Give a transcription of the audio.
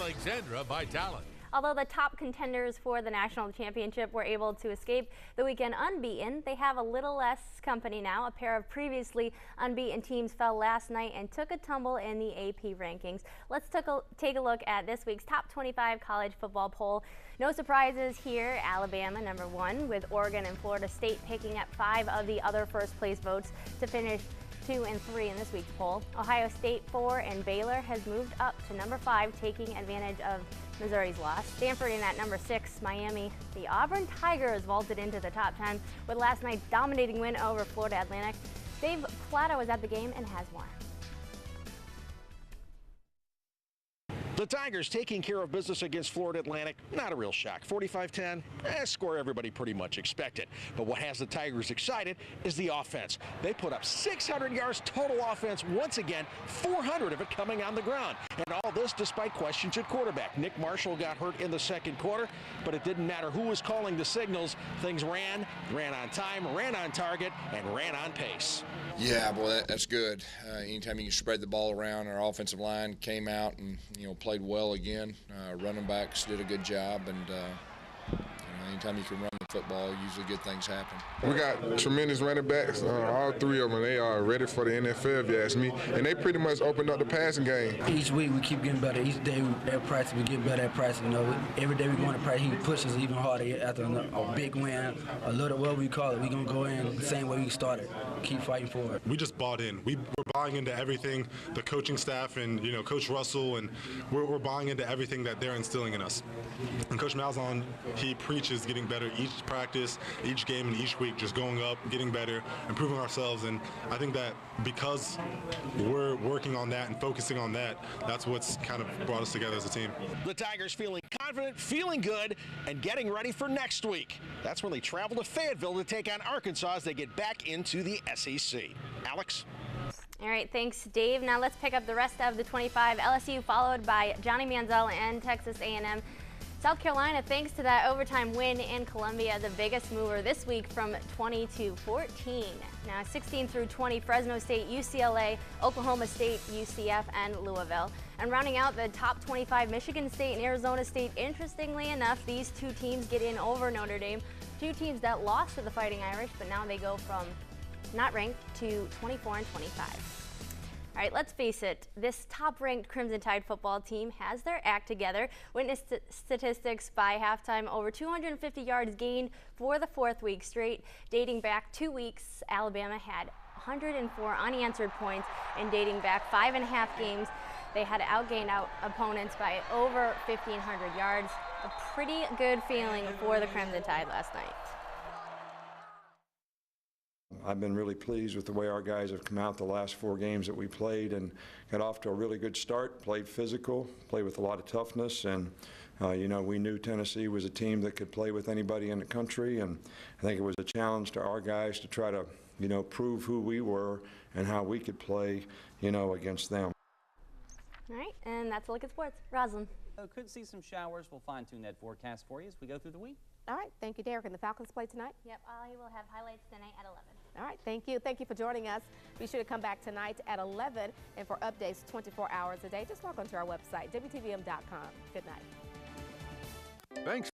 Alexandra Vitale. Although the top contenders for the national championship were able to escape the weekend unbeaten, they have a little less company now. A pair of previously unbeaten teams fell last night and took a tumble in the AP rankings. Let's take a look at this week's top 25 college football poll. No surprises here. Alabama #1, with Oregon and Florida State picking up 5 of the other first place votes to finish 2 and 3 in this week's poll. Ohio State 4 and Baylor has moved up to #5, taking advantage of Missouri's loss. Stanford in at #6, Miami. The Auburn Tigers vaulted into the top 10 with last night's dominating win over Florida Atlantic. Dave Plato was at the game and has more. The Tigers taking care of business against Florida Atlantic, not a real shock. 45-10, score everybody pretty much expected. But what has the Tigers excited is the offense. They put up 600 yards total offense once again, 400 of it coming on the ground. And all this despite questions at quarterback. Nick Marshall got hurt in the second quarter, but it didn't matter who was calling the signals. Things ran on time, ran on target, and ran on pace. Yeah, boy, that's good. Anytime you can spread the ball around, our offensive line came out and played well again. Running backs did a good job, and anytime you can run the football, usually good things happen. We got tremendous running backs, all 3 of them. They are ready for the NFL, if you ask me, and they pretty much opened up the passing game. Each week we keep getting better. Each day at practice we get better at practice. Every day we go into practice, he pushes even harder after a big win, a little, what we call it. We're going to go in the same way we started, keep fighting for it. We just bought in. We're buying into everything, the coaching staff and, Coach Russell, and we're buying into everything that they're instilling in us. And Coach Malzahn, he preaches getting better each practice, each game, and each week, just going up, getting better, improving ourselves. And I think that because we're working on that and focusing on that, that's what's kind of brought us together as a team. The Tigers feeling confident, feeling good, and getting ready for next week. That's when they travel to Fayetteville to take on Arkansas as they get back into the SEC. Alex? All right, thanks, Dave. Now let's pick up the rest of the 25. LSU followed by Johnny Manziel and Texas A&M. South Carolina, thanks to that overtime win in Columbia, the biggest mover this week from 20 to 14. Now 16 through 20, Fresno State, UCLA, Oklahoma State, UCF, and Louisville. And rounding out the top 25, Michigan State and Arizona State. Interestingly enough, these 2 teams get in over Notre Dame. 2 teams that lost to the Fighting Irish, but now they go from not ranked to 24 and 25. All right, let's face it, this top-ranked Crimson Tide football team has their act together. Witness statistics by halftime, over 250 yards gained for the 4th week straight. Dating back 2 weeks, Alabama had 104 unanswered points, and dating back 5.5 games, they had outgained opponents by over 1,500 yards. A pretty good feeling for the Crimson Tide last night. I've been really pleased with the way our guys have come out the last 4 games that we played and got off to a really good start, played physical, played with a lot of toughness, and we knew Tennessee was a team that could play with anybody in the country, and I think it was a challenge to our guys to try to, prove who we were and how we could play, against them. All right, and that's a look at sports. Roslyn. Could see some showers. We'll fine-tune that forecast for you as we go through the week. All right, thank you, Derek. And the Falcons play tonight? Yep, I will have highlights tonight at 11. All right, thank you. Thank you for joining us. Be sure to come back tonight at 11. And for updates 24 hours a day, just log on to our website, WTVM.com. Good night. Thanks.